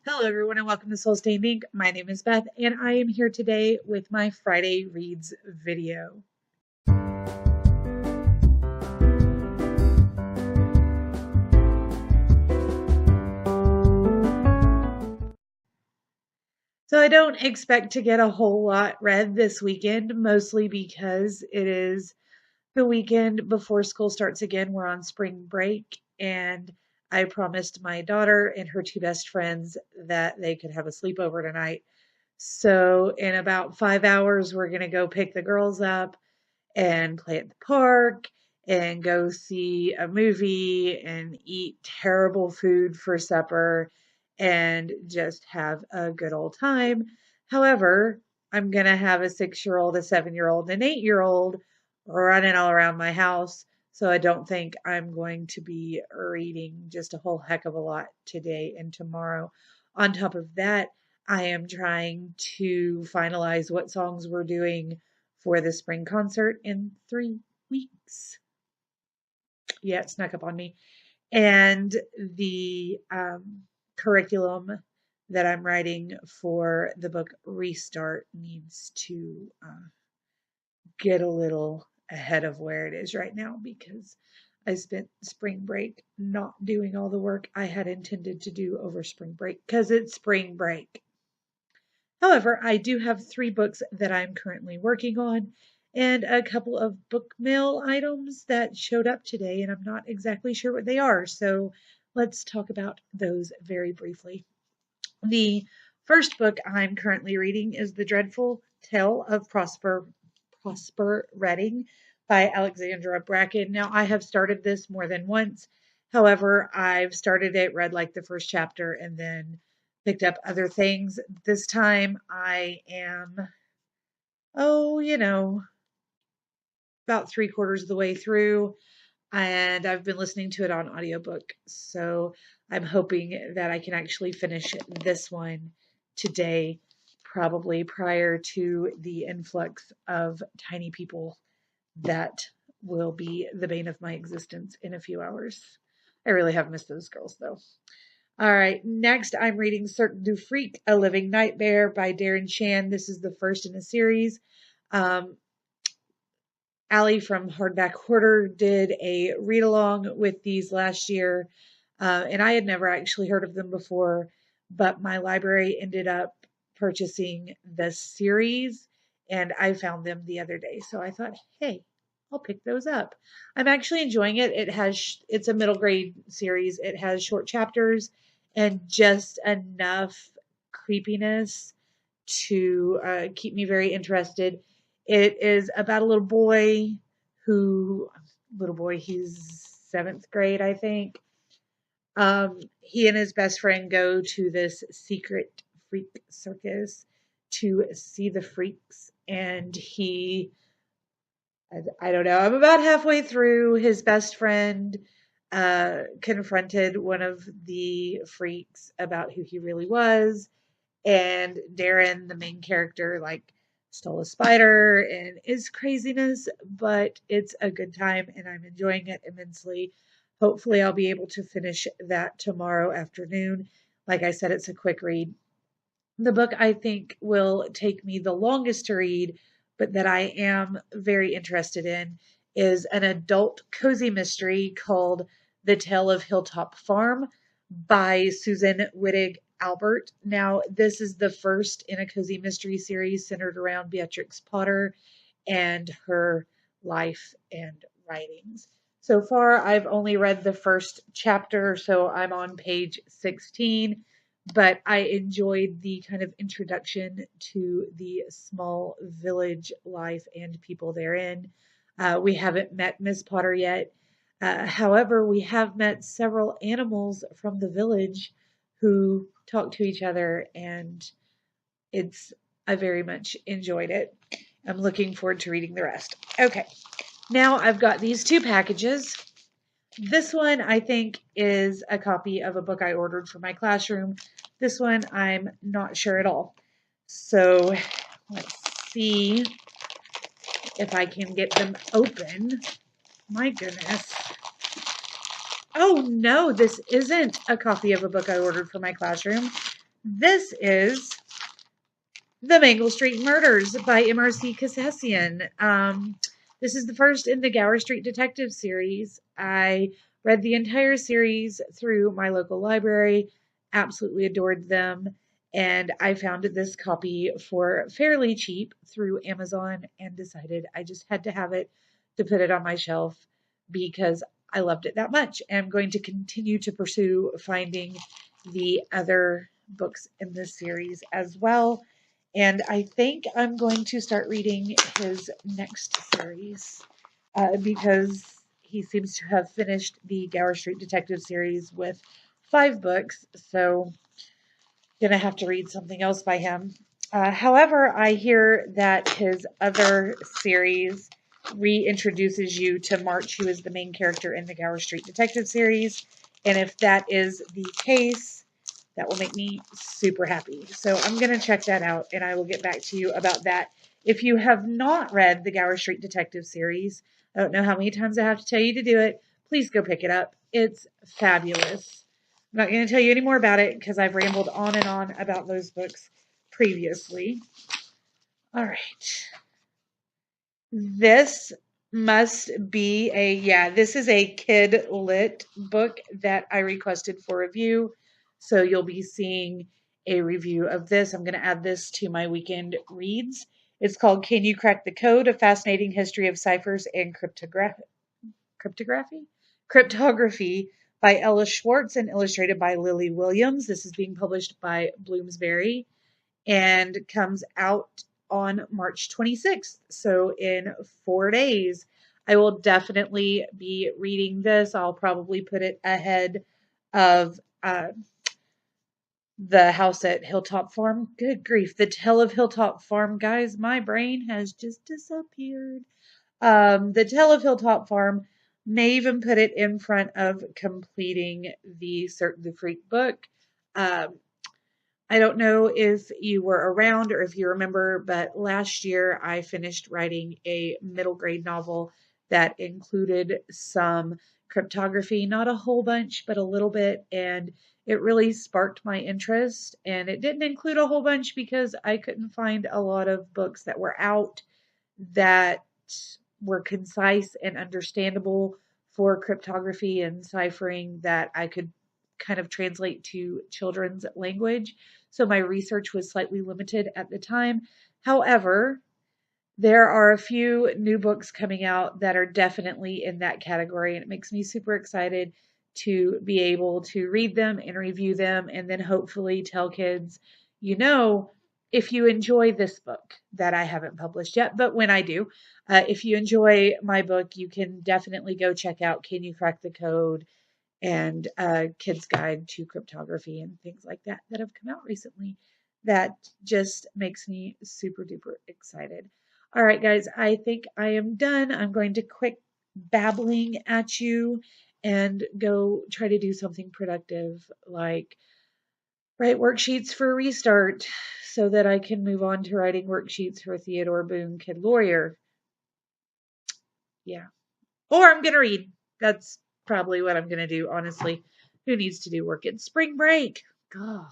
Hello, everyone, and welcome to Soul Stained Ink. My name is Beth, and I am here today with my Friday Reads video. So I don't expect to get a whole lot read this weekend, mostly because it is the weekend before school starts again. We're on spring break, and I promised my daughter and her two best friends that they could have a sleepover tonight. So in about 5 hours, we're going to go pick the girls up and play at the park and go see a movie and eat terrible food for supper and just have a good old time. However, I'm going to have a 6-year-old, a 7-year-old, and an 8-year-old running all around my house. So I don't think I'm going to be reading just a whole heck of a lot today and tomorrow. On top of that, I am trying to finalize what songs we're doing for the spring concert in 3 weeks. Yeah, it snuck up on me. And the curriculum that I'm writing for the book Restart needs to get a little ahead of where it is right now because I spent spring break not doing all the work I had intended to do over spring break because it's spring break. However, I do have 3 books that I'm currently working on and a couple of book mail items that showed up today, and I'm not exactly sure what they are. So let's talk about those very briefly. The first book I'm currently reading is The Dreadful Tale of Prosper Redding by Alexandra Bracken. Now, I have started this more than once. However, I've started it, read like the first chapter, and then picked up other things. This time I am, about 3/4 of the way through, and I've been listening to it on audiobook. So I'm hoping that I can actually finish this one today, probably prior to the influx of tiny people that will be the bane of my existence in a few hours. I really have missed those girls, though. All right, next I'm reading Cirque du Freak, A Living Nightmare by Darren Shan. This is the first in a series. Allie from Hardback Hoarder did a read along with these last year, and I had never actually heard of them before, but my library ended up purchasing this series, and I found them the other day. So I thought, hey, I'll pick those up. I'm actually enjoying it. It's a middle grade series. It has short chapters and just enough creepiness to keep me very interested. It is about a little boy, he's 7th grade, I think. He and his best friend go to this secret freak circus to see the freaks, and I don't know, I'm about halfway through. His best friend confronted one of the freaks about who he really was, and Darren, the main character, stole a spider and is craziness, but it's a good time and I'm enjoying it immensely. Hopefully, I'll be able to finish that tomorrow afternoon. Like I said, it's a quick read. The book I think will take me the longest to read, but that I am very interested in, is an adult cozy mystery called The Tale of Hilltop Farm by Susan Wittig Albert. Now, this is the first in a cozy mystery series centered around Beatrix Potter and her life and writings. So far, I've only read the first chapter, so I'm on page 16, but I enjoyed the kind of introduction to the small village life and people therein. We haven't met Miss Potter yet. However, we have met several animals from the village who talk to each other, and I very much enjoyed it. I'm looking forward to reading the rest. Okay, now I've got these 2 packages. This one I think is a copy of a book I ordered for my classroom. This one I'm not sure at all. So let's see if I can get them open. My goodness. Oh no, this isn't a copy of a book I ordered for my classroom. this is The Mangle Street Murders by M.R.C. Kassessian. This is the first in the Gower Street Detective series. I read the entire series through my local library, absolutely adored them, and I found this copy for fairly cheap through Amazon and decided I just had to have it to put it on my shelf because I loved it that much. And I'm going to continue to pursue finding the other books in this series as well. And I think I'm going to start reading his next series because he seems to have finished the Gower Street Detective series with 5 books. So, gonna have to read something else by him. However, I hear that his other series reintroduces you to March, who is the main character in the Gower Street Detective series. And if that is the case, that will make me super happy. So I'm going to check that out and I will get back to you about that. If you have not read the Gower Street Detective series, I don't know how many times I have to tell you to do it. Please go pick it up. It's fabulous. I'm not going to tell you any more about it because I've rambled on and on about those books previously. All right. This must be this is a kid lit book that I requested for review. So you'll be seeing a review of this. I'm going to add this to my weekend reads. It's called Can You Crack the Code? A Fascinating History of Ciphers and Cryptography by Ella Schwartz and illustrated by Lily Williams. This is being published by Bloomsbury and comes out on March 26th. So in 4 days, I will definitely be reading this. I'll probably put it ahead of The House at Hilltop Farm. Good grief. The Tale of Hilltop Farm, guys. My brain has just disappeared. The Tale of Hilltop Farm may even put it in front of completing the Certain the Freak book. Um, I don't know if you were around or if you remember, but last year I finished writing a middle grade novel that included some cryptography, not a whole bunch, but a little bit, and it really sparked my interest. And it didn't include a whole bunch because I couldn't find a lot of books that were out that were concise and understandable for cryptography and ciphering that I could kind of translate to children's language. So my research was slightly limited at the time. However, there are a few new books coming out that are definitely in that category, and it makes me super excited to be able to read them and review them and then hopefully tell kids, if you enjoy this book that I haven't published yet, but when I do, if you enjoy my book, you can definitely go check out Can You Crack the Code and Kid's Guide to Cryptography and things like that that have come out recently. That just makes me super duper excited. All right, guys, I think I am done. I'm going to quit babbling at you and go try to do something productive like write worksheets for Restart so that I can move on to writing worksheets for Theodore Boone Kid Lawyer. Yeah. Or I'm going to read. That's probably what I'm going to do, honestly. Who needs to do work? It's spring break. God.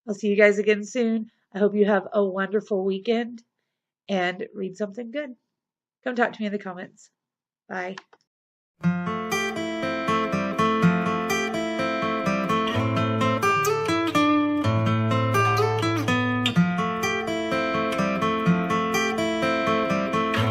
I'll see you guys again soon. I hope you have a wonderful weekend and read something good. Come talk to me in the comments. Bye.